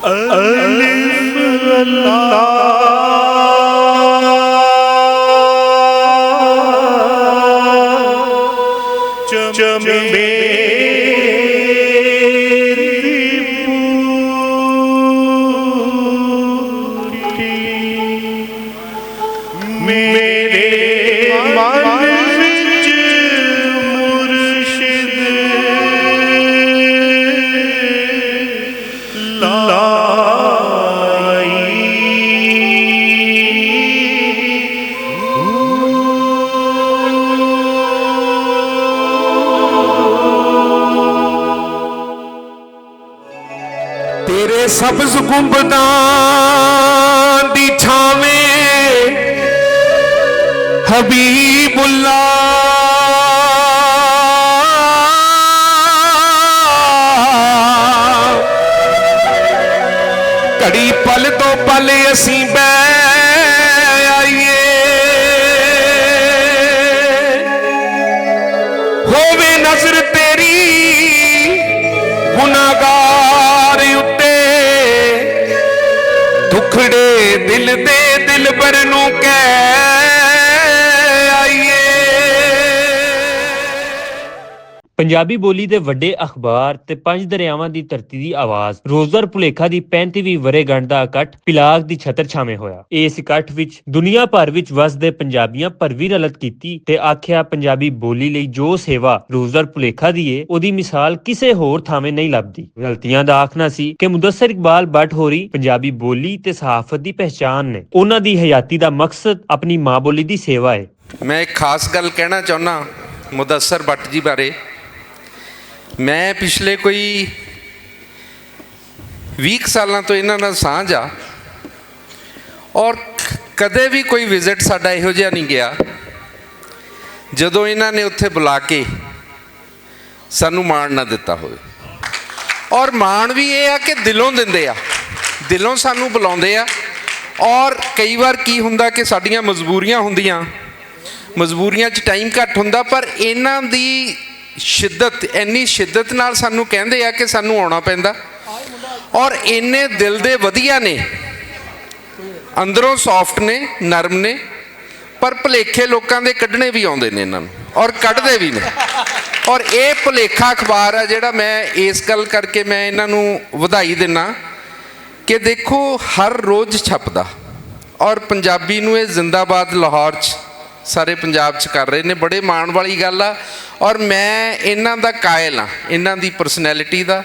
अलिफ अल्लाह चमेली मेरे मन विच मुर्शिद तेरे सब्ज गुंबदां दी छावें हबीबुल्लाह घड़ी पल तो पल असीं बै आईए होवे नजर तेरी गुनाहगार उत्ते दुखड़े दिल दे दिलबर नूं कह ਪੰਜਾਬੀ ਬੋਲੀ ਦੇ ਵੱਡੇ ਅਖਬਾਰ ਤੇ ਪੰਜ ਦਰਿਆਵਾਂ ਦੀ ਧਰਤੀ ਦੀ ਆਵਾਜ਼ ਰੋਜ਼ਰ ਭੁਲੇਖਾ ਦੀ 35ਵੀਂ ਵਰ੍ਹੇਗੰਢ ਦਾ ਇਕੱਠ ਪਿਲਾਗ ਦੀ ਛਤਰ ਛਾਵੇਂ ਹੋਇਆ। ਇਸ ਇਕੱਠ ਵਿੱਚ ਦੁਨੀਆ ਭਰ ਵਿੱਚ ਵਸਦੇ ਪੰਜਾਬੀਆਂ ਭਰਵੀਂ ਰਲਤ ਕੀਤੀ ਤੇ ਆਖਿਆ ਪੰਜਾਬੀ ਬੋਲੀ ਲਈ ਜੋ ਸੇਵਾ ਰੋਜ਼ਰ ਭੁਲੇਖਾ ਦੀ ਏ ਉਹਦੀ ਮਿਸਾਲ ਕਿਸੇ ਹੋਰ ਥਾਵੇਂ ਨਹੀਂ ਲੱਭਦੀ। ਗਲਤੀਆਂ ਦਾ ਆਖਣਾ ਸੀ ਕਿ ਮੁਦੱਸਰ ਇਕਬਾਲ ਬੱਟ ਹੋਰੀ ਪੰਜਾਬੀ ਬੋਲੀ ਤੇ ਸਹਾਫਤ ਦੀ ਪਹਿਚਾਨ ਨੇ। ਉਹਨਾਂ ਦੀ ਹਯਾਤੀ ਦਾ ਮਕਸਦ ਆਪਣੀ ਮਾਂ ਬੋਲੀ ਦੀ ਸੇਵਾ ਹੈ। ਮੈਂ ਇੱਕ ਖਾਸ ਗੱਲ ਕਹਿਣਾ ਚਾਹੁੰਦਾ ਮੁਦੱਸਰ ਬੱਟ ਜੀ ਬਾਰੇ। ਮੈਂ ਪਿਛਲੇ ਕੋਈ 20 ਸਾਲਾਂ ਤੋਂ ਇਹਨਾਂ ਨਾਲ ਸਾਂਝ ਆ ਔਰ ਕਦੇ ਵੀ ਕੋਈ ਵਿਜ਼ਿਟ ਸਾਡਾ ਇਹੋ ਜਿਹਾ ਨਹੀਂ ਗਿਆ ਜਦੋਂ ਇਹਨਾਂ ਨੇ ਉੱਥੇ ਬੁਲਾ ਕੇ ਸਾਨੂੰ ਮਾਣ ਨਾ ਦਿੱਤਾ ਹੋਵੇ। ਔਰ ਮਾਣ ਵੀ ਇਹ ਆ ਕਿ ਦਿਲੋਂ ਦਿੰਦੇ ਆ, ਦਿਲੋਂ ਸਾਨੂੰ ਬੁਲਾਉਂਦੇ ਆ। ਔਰ ਕਈ ਵਾਰ ਕੀ ਹੁੰਦਾ ਕਿ ਸਾਡੀਆਂ ਮਜਬੂਰੀਆਂ ਹੁੰਦੀਆਂ, ਮਜਬੂਰੀਆਂ 'ਚ ਟਾਈਮ ਘੱਟ ਹੁੰਦਾ, ਪਰ ਇਹਨਾਂ ਦੀ ਸ਼ਿੱਦਤ ਇੰਨੀ ਸ਼ਿੱਦਤ ਨਾਲ ਸਾਨੂੰ ਕਹਿੰਦੇ ਆ ਕਿ ਸਾਨੂੰ ਆਉਣਾ ਪੈਂਦਾ। ਔਰ ਇੰਨੇ ਦਿਲ ਦੇ ਵਧੀਆ ਨੇ, ਅੰਦਰੋਂ ਸੌਫਟ ਨੇ, ਨਰਮ ਨੇ, ਪਰ ਭੁਲੇਖੇ ਲੋਕਾਂ ਦੇ ਕੱਢਣੇ ਵੀ ਆਉਂਦੇ ਨੇ ਇਹਨਾਂ ਨੂੰ ਔਰ ਕੱਢਦੇ ਵੀ ਨੇ। ਔਰ ਇਹ ਭੁਲੇਖਾ ਅਖਬਾਰ ਆ ਜਿਹੜਾ ਮੈਂ ਇਸ ਗੱਲ ਕਰਕੇ ਮੈਂ ਇਹਨਾਂ ਨੂੰ ਵਧਾਈ ਦਿੰਦਾ ਕਿ ਦੇਖੋ ਹਰ ਰੋਜ਼ ਛਪਦਾ ਔਰ ਪੰਜਾਬੀ ਨੂੰ ਇਹ ਜ਼ਿੰਦਾਬਾਦ ਲਾਹੌਰ 'ਚ ਸਾਰੇ ਪੰਜਾਬ 'ਚ ਕਰ ਰਹੇ ਨੇ। ਬੜੇ ਮਾਣ ਵਾਲੀ ਗੱਲ ਆ। ਔਰ ਮੈਂ ਇਹਨਾਂ ਦਾ ਕਾਇਲ ਹਾਂ, ਇਹਨਾਂ ਦੀ ਪਰਸਨੈਲਿਟੀ ਦਾ,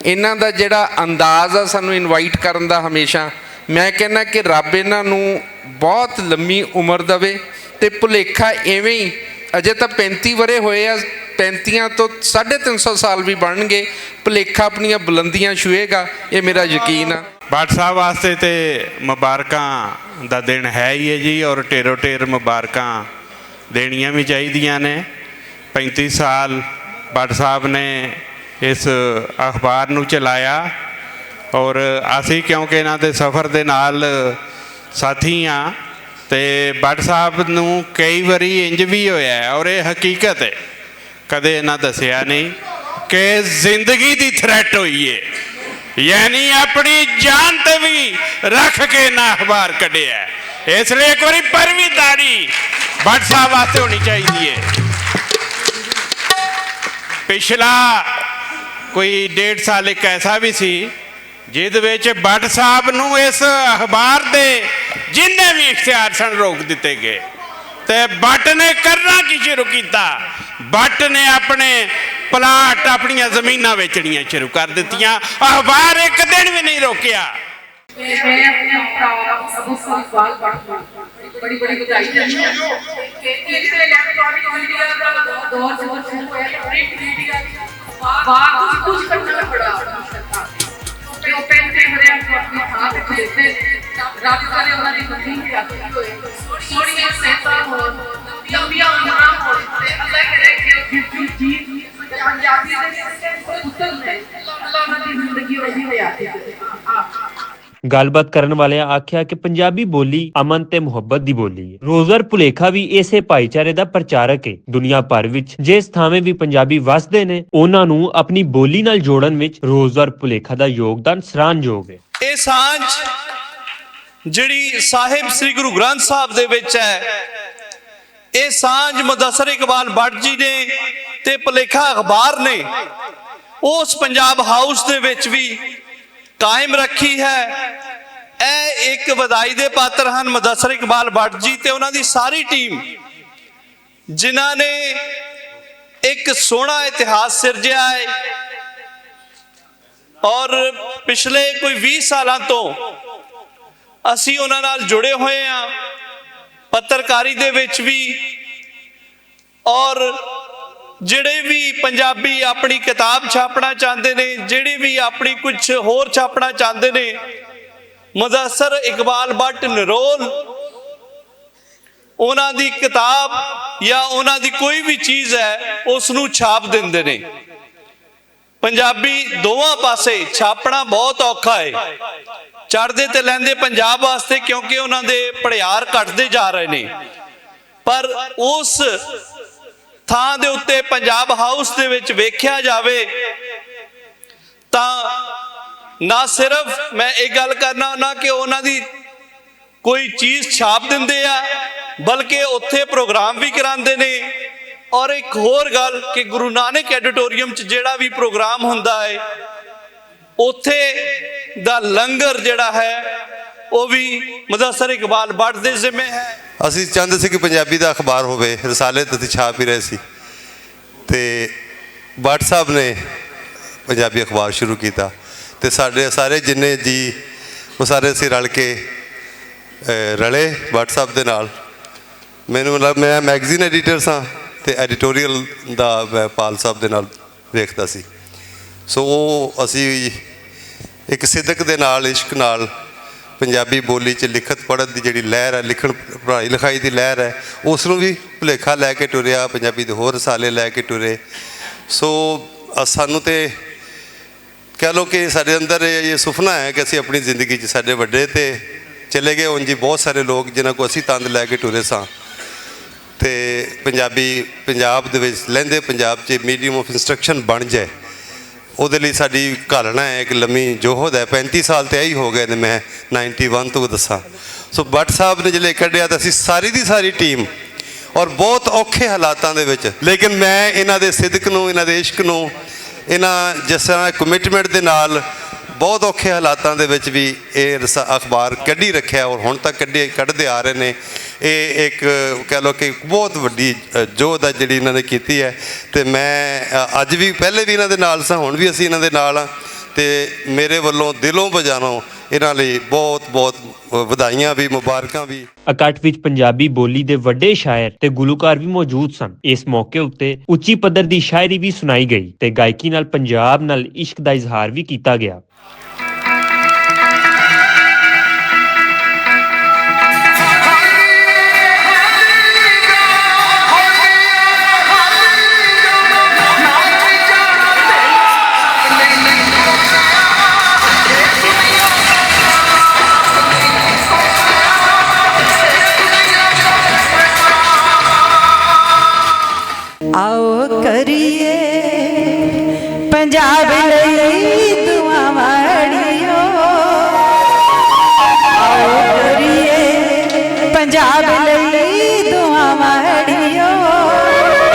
ਇਹਨਾਂ ਦਾ ਜਿਹੜਾ ਅੰਦਾਜ਼ ਆ ਸਾਨੂੰ ਇਨਵਾਈਟ ਕਰਨ ਦਾ। ਹਮੇਸ਼ਾ ਮੈਂ ਕਹਿੰਦਾ ਕਿ ਰੱਬ ਇਹਨਾਂ ਨੂੰ ਬਹੁਤ ਲੰਮੀ ਉਮਰ ਦੇਵੇ ਅਤੇ ਭੁਲੇਖਾ ਐਵੇਂ ਹੀ ਅਜੇ ਤਾਂ 35 ਵਰ੍ਹੇ ਹੋਏ ਆ, 35 ਤੋਂ 350 ਸਾਲ ਵੀ ਬਣਨਗੇ, ਭੁਲੇਖਾ ਆਪਣੀਆਂ ਬੁਲੰਦੀਆਂ ਛੂਹੇਗਾ, ਇਹ ਮੇਰਾ ਯਕੀਨ ਆ। ਬੱਟ ਸਾਹਿਬ ਵਾਸਤੇ ਤਾਂ ਮੁਬਾਰਕਾਂ ਦਾ ਦਿਨ ਹੈ ਹੀ ਹੈ ਜੀ, ਔਰ ਢੇਰੋ ਢੇਰ ਮੁਬਾਰਕਾਂ ਦੇਣੀਆਂ ਵੀ ਚਾਹੀਦੀਆਂ ਨੇ। 35 ਸਾਲ ਬੱਟ ਸਾਹਿਬ ਨੇ ਇਸ ਅਖਬਾਰ ਨੂੰ ਚਲਾਇਆ ਔਰ ਅਸੀਂ ਕਿਉਂਕਿ ਇਹਨਾਂ ਦੇ ਸਫ਼ਰ ਦੇ ਨਾਲ ਸਾਥੀ ਹਾਂ ਅਤੇ ਬੱਟ ਸਾਹਿਬ ਨੂੰ ਕਈ ਵਾਰੀ ਇੰਜ ਵੀ ਹੋਇਆ ਔਰ ਇਹ ਹਕੀਕਤ ਹੈ, ਕਦੇ ਇਹਨਾਂ ਦੱਸਿਆ ਨਹੀਂ ਕਿ ਜ਼ਿੰਦਗੀ ਦੀ ਥ੍ਰੈਟ ਹੋਈ ਹੈ, ਯਾਨੀ ਆਪਣੀ ਜਾਨ ਤੇ ਵੀ ਰੱਖ ਕੇ ਨਾ ਅਖਬਾਰ ਕੱਢਿਆ। ਇਸ ਲਈ ਇੱਕ ਵਾਰੀ ਪਰਵੀਦਾਰੀ ਬੱਟ ਸਾਹਿਬ ਵਾਸਤੇ ਹੋਣੀ ਚਾਹੀਦੀ ਹੈ। ਪਿਛਲਾ ਕੋਈ 1.5 ਸਾਲ ਇੱਕ ਐਸਾ ਵੀ ਸੀ ਜਿਹਦੇ ਵਿੱਚ ਬੱਟ ਸਾਹਿਬ ਨੂੰ ਇਸ ਅਖਬਾਰ ਦੇ ਜਿੰਨੇ ਵੀ ਇਖਤਿਆਰ ਸਨ ਰੋਕ ਦਿੱਤੇ ਗਏ ਤੇ ਬੱਟ ਨੇ ਕਰਨਾ ਕੀ ਸ਼ੁਰੂ ਕੀਤਾ? ਬੱਟ ਨੇ ਆਪਣੇ ਪਲਾਟ, ਆਪਣੀਆਂ ਜ਼ਮੀਨਾਂ ਵੇਚਣੀਆਂ ਸ਼ੁਰੂ ਕਰ ਦਿੱਤੀਆਂ। ਅਖਬਾਰ ਇੱਕ ਦਿਨ ਵੀ ਨਹੀਂ ਰੋਕਿਆ। बड़ी बड़ी बधाई देनी है कि इलेक्ट्रॉनिक मीडिया का दौर शुरू होया है। प्रिंट मीडिया बात कुछ करना पड़ा ਤੇ ਉਹ ਪੈਨ ਤੇ ਹਰਿਆ ਨੂੰ ਆਪਣੀ ਥਾਂ ਤੇ ਖੜੇਤੇ ਰੱਬ ਕਰੇ ਉਹਨਾਂ ਦੀ ਬੁੱਧੀ ਵੀ ਆਖੀ ਹੋਏ, ਸੋਹਣੀਆਂ ਸਿਹਤਾਂ ਹੋਣ, ਲੰਬੀਆਂ ਉਮਰਾਂ ਹੋਣ ਤੇ ਅੱਲਾਹ ਕਰੇ ਕਿ ਜੀ ਪੰਜਾਬੀ ਦੇ ਪੁੱਤਰ ਨੇ ਅੱਲਾਹ ਉਹਨਾਂ ਦੀ ਜ਼ਿੰਦਗੀ ਵਧੀ ਹਯਾਤੀ ਗੱਲਬਾਤ ਕਰਨ ਵਾਲਿਆਂ ਆਖਿਆ ਕਿ ਪੰਜਾਬੀ ਬੋਲੀ ਅਮਨ ਤੇ ਮੁਹੱਬਤ ਦੀ ਬੋਲੀ ਹੈ। ਰੋਜ਼ਰ ਭੁਲੇਖਾ ਵੀ ਇਸੇ ਭਾਈਚਾਰੇ ਦਾ ਪ੍ਰਚਾਰਕ ਹੈ। ਦੁਨੀਆ ਭਰ ਵਿੱਚ ਜਿਸ ਥਾਵੇਂ ਵੀ ਪੰਜਾਬੀ ਵਸਦੇ ਨੇ ਉਹਨਾਂ ਨੂੰ ਆਪਣੀ ਬੋਲੀ ਨਾਲ ਜੋੜਨ ਵਿੱਚ ਰੋਜ਼ਰ ਭੁਲੇਖਾ ਦਾ ਯੋਗਦਾਨ ਸਰਾਹਨਯੋਗ ਹੈ। ਇਹ ਸਾਂਝ ਜਿਹੜੀ ਸਾਹਿਬ ਸ੍ਰੀ ਗੁਰੂ ਗ੍ਰੰਥ ਸਾਹਿਬ ਦੇ ਵਿੱਚ ਹੈ, ਇਹ ਸਾਂਝ ਮੁਦੱਸਰ ਇਕਬਾਲ ਭੱਟ ਜੀ ਨੇ ਤੇ ਭੁਲੇਖਾ ਅਖਬਾਰ ਨੇ ਉਸ ਪੰਜਾਬ ਹਾਊਸ ਦੇ ਵਿੱਚ ਵੀ ਕਾਇਮ ਰੱਖੀ ਹੈ। ਇਹ ਇੱਕ ਵਧਾਈ ਦੇ ਪਾਤਰ ਹਨ ਮੁਦੱਸਰ ਇਕਬਾਲ ਭੱਟ ਜੀ ਤੇ ਉਹਨਾਂ ਦੀ ਸਾਰੀ ਟੀਮ, ਜਿਨ੍ਹਾਂ ਨੇ ਇੱਕ ਸੋਹਣਾ ਇਤਿਹਾਸ ਸਿਰਜਿਆ ਹੈ। ਔਰ ਪਿਛਲੇ ਕੋਈ 20 ਸਾਲਾਂ ਤੋਂ ਅਸੀਂ ਉਹਨਾਂ ਨਾਲ ਜੁੜੇ ਹੋਏ ਹਾਂ, ਪੱਤਰਕਾਰੀ ਦੇ ਵਿੱਚ ਵੀ। ਔਰ ਜਿਹੜੇ ਵੀ ਪੰਜਾਬੀ ਆਪਣੀ ਕਿਤਾਬ ਛਾਪਣਾ ਚਾਹੁੰਦੇ ਨੇ, ਜਿਹੜੇ ਵੀ ਆਪਣੀ ਕੁਝ ਹੋਰ ਛਾਪਣਾ ਚਾਹੁੰਦੇ ਨੇ, ਮੁਦੱਸਰ ਇਕਬਾਲ ਭੱਟ ਨਿਰੋਲ ਉਹਨਾਂ ਦੀ ਕਿਤਾਬ ਜਾਂ ਉਹਨਾਂ ਦੀ ਕੋਈ ਵੀ ਚੀਜ਼ ਹੈ ਉਸ ਨੂੰ ਛਾਪ ਦਿੰਦੇ ਨੇ। ਪੰਜਾਬੀ ਦੋਵਾਂ ਪਾਸੇ ਛਾਪਣਾ ਬਹੁਤ ਔਖਾ ਹੈ, ਚੜ੍ਹਦੇ ਤੇ ਲਹਿੰਦੇ ਪੰਜਾਬ ਵਾਸਤੇ, ਕਿਉਂਕਿ ਉਹਨਾਂ ਦੇ ਪੜਿਆਰ ਘਟਦੇ ਜਾ ਰਹੇ ਨੇ। ਪਰ ਉਸ ਥਾਂ ਦੇ ਉੱਤੇ ਪੰਜਾਬ ਹਾਊਸ ਦੇ ਵਿੱਚ ਵੇਖਿਆ ਜਾਵੇ ਤਾਂ ਨਾ ਸਿਰਫ ਮੈਂ ਇਹ ਗੱਲ ਕਰਨਾ ਨਾ ਕਿ ਉਹਨਾਂ ਦੀ ਕੋਈ ਚੀਜ਼ ਛਾਪ ਦਿੰਦੇ ਆ, ਬਲਕਿ ਉੱਥੇ ਪ੍ਰੋਗਰਾਮ ਵੀ ਕਰਾਉਂਦੇ ਨੇ। ਔਰ ਇੱਕ ਹੋਰ ਗੱਲ ਕਿ ਗੁਰੂ ਨਾਨਕ ਐਡੀਟੋਰੀਅਮ 'ਚ ਜਿਹੜਾ ਵੀ ਪ੍ਰੋਗਰਾਮ ਹੁੰਦਾ ਹੈ, ਉੱਥੇ ਦਾ ਲੰਗਰ ਜਿਹੜਾ ਹੈ ਉਹ ਵੀ ਮੁਦੱਸਰ ਇਕਬਾਲ ਭੱਟ ਦੇ ਜ਼ਿੰਮੇ ਹੈ। ਅਸੀਂ ਚਾਹੁੰਦੇ ਸੀ ਕਿ ਪੰਜਾਬੀ ਦਾ ਅਖਬਾਰ ਹੋਵੇ, ਰਸਾਲੇ ਤੇ ਛਾਪ ਹੀ ਰਹੇ ਸੀ ਤੇ ਭੱਟ ਸਾਹਿਬ ਨੇ ਪੰਜਾਬੀ ਅਖਬਾਰ ਸ਼ੁਰੂ ਕੀਤਾ ਤੇ ਸਾਡੇ ਸਾਰੇ ਜਿੰਨੇ ਜੀ ਉਹ ਸਾਰੇ ਅਸੀਂ ਰਲ ਕੇ ਰਲੇ ਭੱਟ ਸਾਹਿਬ ਦੇ ਨਾਲ। ਮੈਂ ਮੈਗਜ਼ੀਨ ਐਡੀਟਰ ਸਾਂ ਤੇ ਐਡੀਟੋਰੀਅਲ ਦਾ ਮੈਂ ਪਾਲ ਸਾਹਿਬ ਦੇ ਨਾਲ ਵੇਖਦਾ ਸੀ। ਸੋ ਅਸੀਂ ਇੱਕ ਸਿੱਦਕ ਦੇ ਨਾਲ, ਇਸ਼ਕ ਨਾਲ ਪੰਜਾਬੀ ਬੋਲੀ 'ਚ ਲਿਖਤ ਪੜ੍ਹਨ ਦੀ ਜਿਹੜੀ ਲਹਿਰ ਹੈ, ਲਿਖਣ ਪੜ੍ਹਾਈ ਲਿਖਾਈ ਦੀ ਲਹਿਰ ਹੈ, ਉਸ ਨੂੰ ਵੀ ਭੁਲੇਖਾ ਲੈ ਕੇ ਟੁਰਿਆ, ਪੰਜਾਬੀ ਦੇ ਹੋਰ ਰਸਾਲੇ ਲੈ ਕੇ ਟੁਰੇ। ਸੋ ਸਾਨੂੰ ਤੇ ਕਹਿ ਲਓ ਕਿ ਸਾਡੇ ਅੰਦਰ ਇਹ ਸੁਪਨਾ ਹੈ ਕਿ ਅਸੀਂ ਆਪਣੀ ਜ਼ਿੰਦਗੀ 'ਚ, ਸਾਡੇ ਵੱਡੇ ਤੇ ਚਲੇ ਗਏ ਉਂਝ ਬਹੁਤ ਸਾਰੇ ਲੋਕ ਜਿਨ੍ਹਾਂ ਕੋਲ ਅਸੀਂ ਤੰਦ ਲੈ ਕੇ ਟੁਰੇ ਸਾਂ, ਤੇ ਪੰਜਾਬੀ ਪੰਜਾਬ ਦੇ ਵਿੱਚ ਲਹਿੰਦੇ ਪੰਜਾਬ 'ਚ ਮੀਡੀਅਮ ਆਫ ਇੰਸਟਰਕਸ਼ਨ ਬਣ ਜਾਏ, ਉਹਦੇ ਲਈ ਸਾਡੀ ਘਾਲਣਾ ਹੈ, ਇੱਕ ਲੰਮੀ ਜੋਹਦ ਹੈ। 35 ਸਾਲ ਤੇ ਇਹੀ ਹੋ ਗਏ ਨੇ, ਮੈਂ 91 ਤੋਂ ਦੱਸਾਂ। ਸੋ ਭੱਟ ਸਾਹਿਬ ਨੇ ਜਿਹੜੇ ਕੱਢਿਆ ਤਾਂ ਅਸੀਂ ਸਾਰੀ ਦੀ ਸਾਰੀ ਟੀਮ, ਔਰ ਬਹੁਤ ਔਖੇ ਹਾਲਾਤਾਂ ਦੇ ਵਿੱਚ, ਲੇਕਿਨ ਮੈਂ ਇਹਨਾਂ ਦੇ ਸਿਦਕ ਨੂੰ, ਇਹਨਾਂ ਦੇ ਇਸ਼ਕ ਨੂੰ, ਇਹਨਾਂ ਜਿਸ ਤਰ੍ਹਾਂ ਕਮਿਟਮੈਂਟ ਦੇ ਨਾਲ ਬਹੁਤ ਔਖੇ ਹਾਲਾਤਾਂ ਦੇ ਵਿੱਚ ਵੀ ਇਹ ਅਖਬਾਰ ਕੱਢੀ ਰੱਖਿਆ ਔਰ ਹੁਣ ਤੱਕ ਕੱਢਦੇ ਆ ਰਹੇ ਨੇ। ਇਹ ਇੱਕ ਕਹਿ ਲਓ ਕਿ ਬਹੁਤ ਵੱਡੀ ਜੋਧ ਹੈ ਜਿਹੜੀ ਇਹਨਾਂ ਨੇ ਕੀਤੀ ਹੈ। ਤੇ ਮੈਂ ਅੱਜ ਵੀ, ਪਹਿਲੇ ਵੀ ਇਹਨਾਂ ਦੇ ਨਾਲ ਸਾਂ, ਹੁਣ ਵੀ ਅਸੀਂ ਇਹਨਾਂ ਦੇ ਨਾਲ ਹਾਂ ਤੇ ਮੇਰੇ ਵੱਲੋਂ ਦਿਲੋਂ ਬਜਾਨੋਂ ਇਹਨਾਂ ਲਈ ਬਹੁਤ ਬਹੁਤ ਵਧਾਈਆਂ ਵੀ, ਮੁਬਾਰਕਾਂ ਵੀ। ਇਕੱਠ ਵਿੱਚ ਪੰਜਾਬੀ ਬੋਲੀ ਦੇ ਵੱਡੇ ਸ਼ਾਇਰ ਤੇ ਗੁਲੂਕਾਰ ਵੀ ਮੌਜੂਦ ਸਨ। ਇਸ ਮੌਕੇ ਉੱਤੇ ਉੱਚੀ ਪੱਧਰ ਦੀ ਸ਼ਾਇਰੀ ਵੀ ਸੁਣਾਈ ਗਈ ਤੇ ਗਾਇਕੀ ਨਾਲ ਪੰਜਾਬ ਨਾਲ ਇਸ਼ਕ ਦਾ ਇਜ਼ਹਾਰ ਵੀ ਕੀਤਾ ਗਿਆ। आओ करिए पंजाब लई दुआवां अड़ियो, आओ करिए पंजाब लई दुआवां अड़ियो,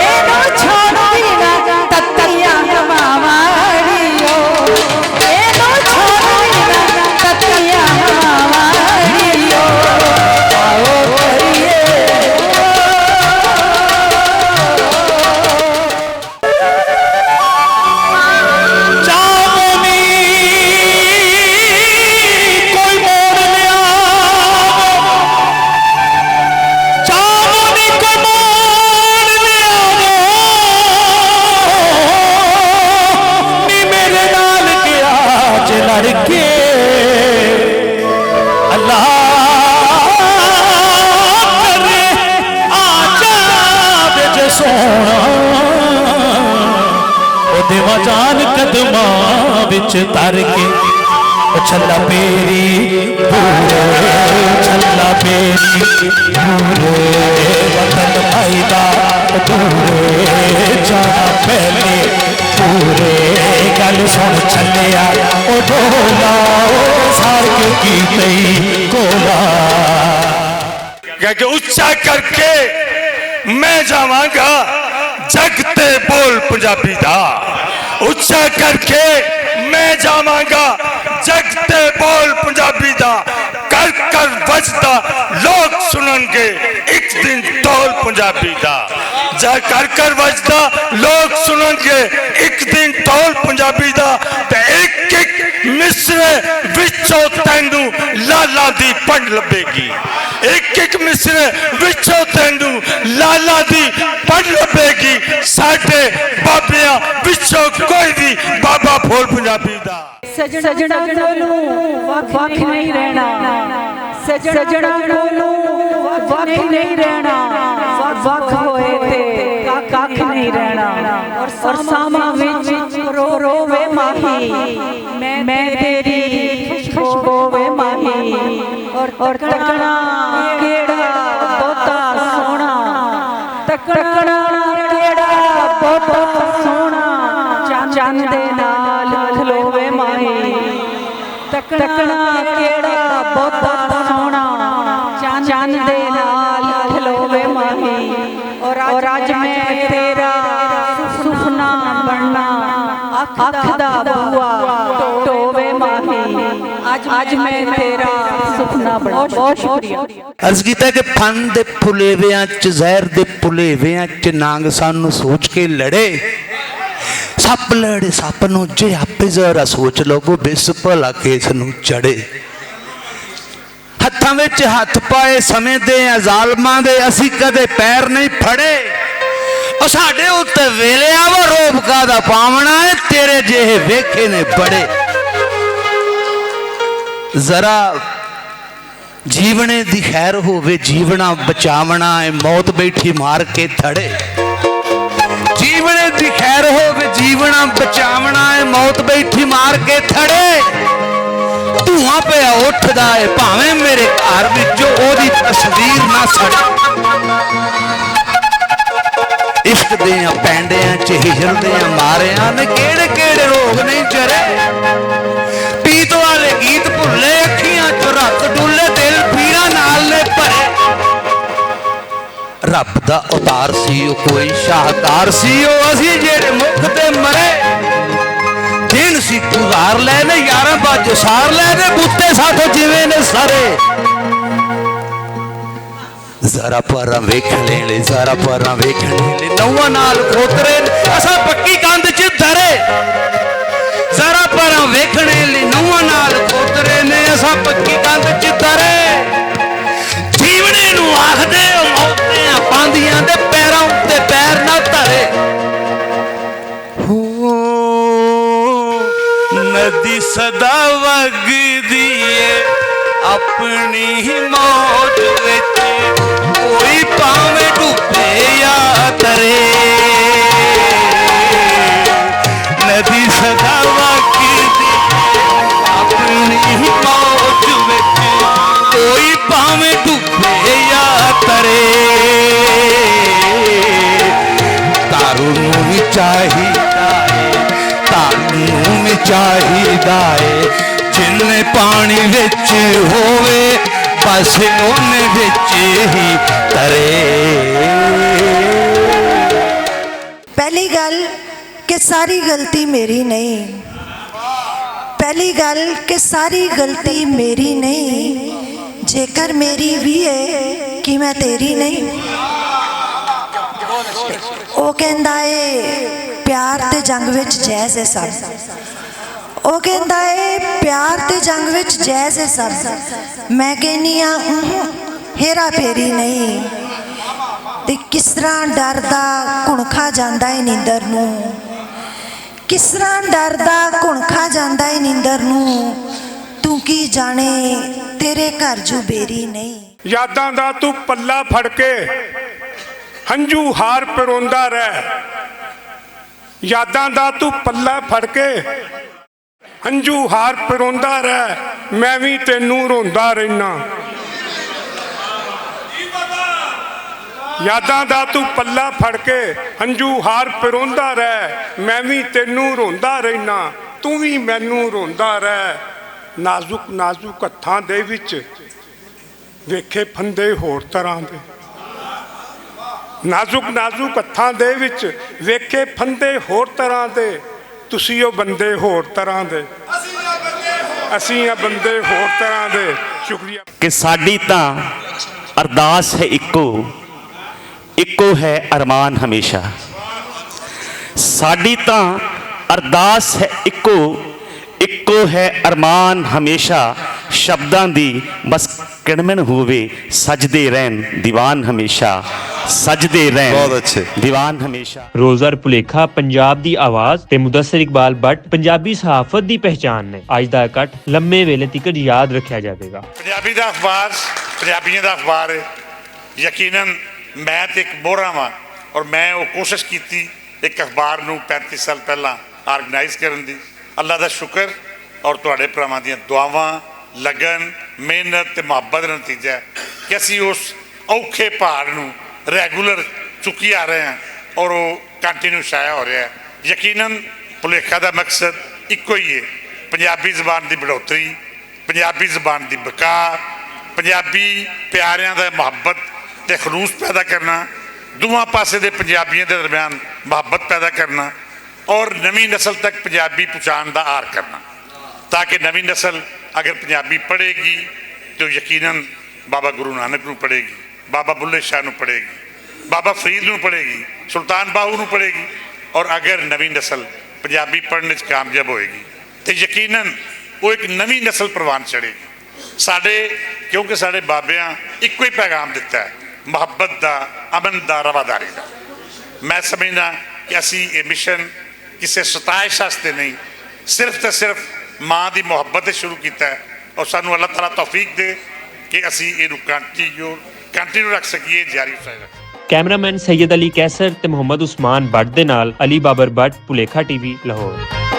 एनो छोड़ ना तत्तियां हवावां अड़ियो, एनो छोड़ ना तत्तियां हवावां अड़ियो, आओ करिए जान कदमा बिच तर के छल्ला पेरी पूरे, छल्ला पेरी पूरे, वतन फायदा पूरे, जाना पहले पूरे, गल सुन छलिया ओ ढोला ओ सारे कह के उच्चा करके मैं जावांगा जगते बोल पंजाबी दा, उच्चा करके मैं जावांगा जगते बोल पंजाबी दा, कर कर वजदा लोग सुननगे एक दिन ढोल पंजाबी दा, जा कर कर वजदा लोग सुननगे एक दिन ढोल पंजाबी दा, ते एक एक मिसरे विचों तैनू लाला दी पंड लभेगी, एक एक मिसरे विचों तैनू लाला दी पंड लभेगी, साडे बाबियां विचों कोई भी बाबा बोल पंजाबी दा। सजना कोलों वख नहीं रहना, सजना कोलों वख नहीं रहना, वख होए ते कख नहीं रहना, और सामा विच रो रोवे माही, मैं तेरी खुशबू वे माही, और तकना केड़ा बोता सोना, तकना केड़ा बोता सोना, चंद दे नाल खलोवे माही, तकना केड़ा बोता सोना, चंद दे नाल खलोवे माही, और अज मैं तेरा सुफना बनना, अख दा बुआ टोवे माही, अज मैं तेरा सुफना बनना। बहुत शुक्रिया। अर्ज किया कि फन दे फुलेवियां च जहर दे फुलेवियां च नांग सानू सोच के लड़े, सप लड़े सप नूं जे आपे जरा सोच लवो बिस भला केस नूं चढ़े, हत्थां विच हत्थ पाए समय दे ज़ालमां दे असीं कदे पैर नहीं फड़े, और साडे उत्ते वेलिया वा रोब कादा पावना है, तेरे जेहे वेखे ने बड़े, जरा जीवने दी खैर होवे जीवना बचावना है, मौत बैठी मार के थड़े, जीवने दी खैर होवे जीवना बचावना है, मौत बैठी मार के थड़े, धुआं पे उठदा है भावें मेरे घर विचों ओदी तस्वीर ना सड़े, इश्क दियां पैंडियां च हिजर दियां मारियां ने केड़े केड़े रोग नहीं चरे, पीत वाले गीत भुले अखियां च रत डुले, दिल पीड़ा नाल ने भरे, रब दा अवतार सी ओ कोई शाहकार सी ओ असी जेड़े मुख ते मरे, दिन सी गुजार लेने यारां बाज सार लेने, बूते साथों जिवें ने सरे, जरा परां वेखणे ले जरा परां वेखणे ले नौवां नाल खोतरे असां पक्की कंध च धरे, जरा परां वेखणे ले नौवां नाल खोतरे ने असां पक्की कंध च धरे, जीवने नूं आखदे मौतियां पांदियां दे पैरां उत्ते पैर ना धरे, हो नदी सदा वगदी है अपनी ही मौज विच, कोई भावें डुबे या तरे, नदी सदा वगदी अपनी ही मौज विच, कोई भावें डुबे या तरे, तारू नूं भी चाहिदा है, तारू नूं भी चाहिदा है, जिन्ने पानी विच होवे बस ओने विच ही तरे। पहली गल कि सारी गलती मेरी नहीं, पहली गल कि सारी गलती मेरी नहीं, जेकर मेरी भी है कि मैं तेरी नहीं, वो कहंदा है प्यार ते जंग विच जैज़ है सब, वो कहता है प्यार ते जंग विच जैज़ है सब, मैं कहनी हाँ हेरा फेरी नहीं, ते किस तरह डरदा घुणखा जांदा है नींदर नूं, किस तरह डरदा घुणखा जांदा है नींदर नूं, तू की जाने तेरे घर जू बेरी नहीं। यादां दा तू पल्ला फड़ के हंझू हार पिरोंदा रह, यादां दा तू पल्ला फड़ के हंझू हार पिरोंदा रह, मैं भी तेनू रोंदा रहना, यादां दा तू पल्ला फड़ के हंझू हार पिरोंदा रह, मैं भी तेनू रोंदा रहना, तू भी मैनू रोंदा रह, नाजुक नाजुक हत्थां दे विच ਵੇਖੇ ਫੰਦੇ ਹੋਰ ਤਰ੍ਹਾਂ ਦੇ, ਨਾਜ਼ੁਕ ਨਾਜ਼ੁਕ ਹੱਥਾਂ ਦੇ ਵਿੱਚ ਵੇਖੇ ਫੰਦੇ ਹੋਰ ਤਰ੍ਹਾਂ ਦੇ, ਤੁਸੀਂ ਉਹ ਬੰਦੇ ਹੋਰ ਤਰ੍ਹਾਂ ਦੇ, ਅਸੀਂ ਆ ਬੰਦੇ ਹੋਰ ਤਰ੍ਹਾਂ ਦੇ। ਸ਼ੁਕਰੀਆ। ਕਿ ਸਾਡੀ ਤਾਂ ਅਰਦਾਸ ਹੈ ਇੱਕੋ, ਇੱਕੋ ਹੈ ਅਰਮਾਨ ਹਮੇਸ਼ਾ। ਸਾਡੀ ਤਾਂ ਅਰਦਾਸ ਹੈ ਇੱਕੋ, ਇੱਕੋ ਹੈ ਅਰਮਾਨ ਹਮੇਸ਼ਾ। ਸ਼ਬਦਾਂ ਦੀ ਬਸ ਕਿਣਮਣ ਹੋਵੇ, ਸਜਦੇ ਰਹਿਣ ਦੀਵਾਨ ਹਮੇਸ਼ਾ, ਸਜਦੇ ਰਹਿਣ ਬਹੁਤ ਅੱਛੇ ਦੀਵਾਨ ਹਮੇਸ਼ਾ। ਰੋਜ਼ਰ ਭੁਲੇਖਾ ਪੰਜਾਬ ਦੀ ਆਵਾਜ਼ ਤੇ ਮੁਦੱਸਰ ਇਕਬਾਲ ਬੱਟ ਪੰਜਾਬੀ ਸਹਾਫਤ ਦੀ ਪਹਿਚਾਣ ਨੇ। ਅੱਜ ਦਾ ਇਕੱਠ ਲੰਮੇ ਵੇਲੇ ਤੱਕ ਯਾਦ ਰੱਖਿਆ ਜਾਵੇਗਾ। ਪੰਜਾਬੀ ਦਾ ਅਖਬਾਰ ਪੰਜਾਬੀਆਂ ਦਾ ਅਖਬਾਰ ਹੈ। ਯਕੀਨਨ ਮੈਂ ਤੇ ਇੱਕ ਮੋਹਰਾ ਵਾਂ ਔਰ ਮੈਂ ਉਹ ਕੋਸ਼ਿਸ਼ ਕੀਤੀ ਇੱਕ ਅਖਬਾਰ ਨੂੰ 35 ਸਾਲ ਪਹਿਲਾਂ ਆਰਗੇਨਾਈਜ਼ ਕਰਨ ਦੀ। ਅੱਲਾ ਦਾ ਸ਼ੁਕਰ ਔਰ ਤੁਹਾਡੇ ਭਰਾਵਾਂ ਦੀਆਂ ਦੁਆਵਾਂ, ਲਗਨ, ਮਿਹਨਤ ਤੇ ਮੁਹੱਬਤ ਦਾ ਨਤੀਜਾ ਹੈ ਕਿ ਅਸੀਂ ਉਸ ਔਖੇ ਪਹਾੜ ਨੂੰ ਰੈਗੂਲਰ ਚੁੱਕੀ ਆ ਰਹੇ ਹਾਂ ਔਰ ਉਹ ਕੰਟੀਨਿਊ ਛਾਇਆ ਹੋ ਰਿਹਾ ਹੈ। ਯਕੀਨਨ ਭੁਲੇਖਾ ਦਾ ਮਕਸਦ ਇੱਕੋ ਹੀ ਹੈ, ਪੰਜਾਬੀ ਜ਼ਬਾਨ ਦੀ ਬੜ੍ਹੋਤਰੀ, ਪੰਜਾਬੀ ਜ਼ਬਾਨ ਦੀ ਬਕਾ, ਪੰਜਾਬੀ ਪਿਆਰਿਆਂ ਦਾ ਮੁਹੱਬਤ ਤੇ ਖਲੂਸ ਪੈਦਾ ਕਰਨਾ, ਦੋਵਾਂ ਪਾਸੇ ਦੇ ਪੰਜਾਬੀਆਂ ਦੇ ਦਰਮਿਆਨ ਮੁਹੱਬਤ ਪੈਦਾ ਕਰਨਾ ਔਰ ਨਵੀਂ ਨਸਲ ਤੱਕ ਪੰਜਾਬੀ ਪਹੁੰਚਾਉਣ ਦਾ ਆਰ ਕਰਨਾ, ਤਾਂ ਕਿ ਨਵੀਂ ਨਸਲ ਅਗਰ ਪੰਜਾਬੀ ਪੜ੍ਹੇਗੀ ਤਾਂ ਯਕੀਨਨ ਬਾਬਾ ਗੁਰੂ ਨਾਨਕ ਨੂੰ ਪੜ੍ਹੇਗੀ, ਬਾਬਾ ਬੁੱਲੇ ਸ਼ਾਹ ਨੂੰ ਪੜ੍ਹੇਗੀ, ਬਾਬਾ ਫਰੀਦ ਨੂੰ ਪੜ੍ਹੇਗੀ, ਸੁਲਤਾਨ ਬਾਹੂ ਨੂੰ ਪੜ੍ਹੇਗੀ। ਔਰ ਅਗਰ ਨਵੀਂ ਨਸਲ ਪੰਜਾਬੀ ਪੜ੍ਹਨ 'ਚ ਕਾਮਯਾਬ ਹੋਏਗੀ ਤਾਂ ਯਕੀਨਨ ਉਹ ਇੱਕ ਨਵੀਂ ਨਸਲ ਪ੍ਰਵਾਨ ਚੜ੍ਹੇਗੀ। ਸਾਡੇ ਕਿਉਂਕਿ ਸਾਡੇ ਬਾਬਿਆਂ ਇੱਕੋ ਹੀ ਪੈਗਾਮ ਦਿੱਤਾ ਹੈ, ਮੁਹੱਬਤ ਦਾ, ਅਮਨ ਦਾ, ਰਵਾਦਾਰੀ ਦਾ। ਮੈਂ ਸਮਝਦਾ ਕਿ ਅਸੀਂ ਇਹ ਮਿਸ਼ਨ ਕਿਸੇ ਸਤਾਇਸ਼ ਵਾਸਤੇ ਨਹੀਂ, ਸਿਰਫ ਤੇ ਸਿਰਫ ਮਾਂ ਦੀ ਮੁਹੱਬਤ ਤੇ ਸ਼ੁਰੂ ਕੀਤਾ ਹੈ ਔਰ ਸਾਨੂੰ ਅੱਲਾਹ ਤਾਲਾ ਤੌਫੀਕ ਦੇ ਕਿ ਅਸੀਂ ਇਹਨੂੰ ਕੰਟੀਨਿਊ ਰੱਖ ਸਕੀਏ, ਜਾਰੀ ਰੱਖ ਸਕੀਏ। ਕੈਮਰਾਮੈਨ ਸੈयद ਅਲੀ ਕੈਸਰ ਤੇ ਮੁਹੰਮਦ ਉਸਮਾਨ ਬੱਟ ਦੇ ਨਾਲ ਅਲੀ ਬਾਬਰ ਬੱਟ, ਭੁਲੇਖਾ ਟੀਵੀ, ਲਾਹੌਰ।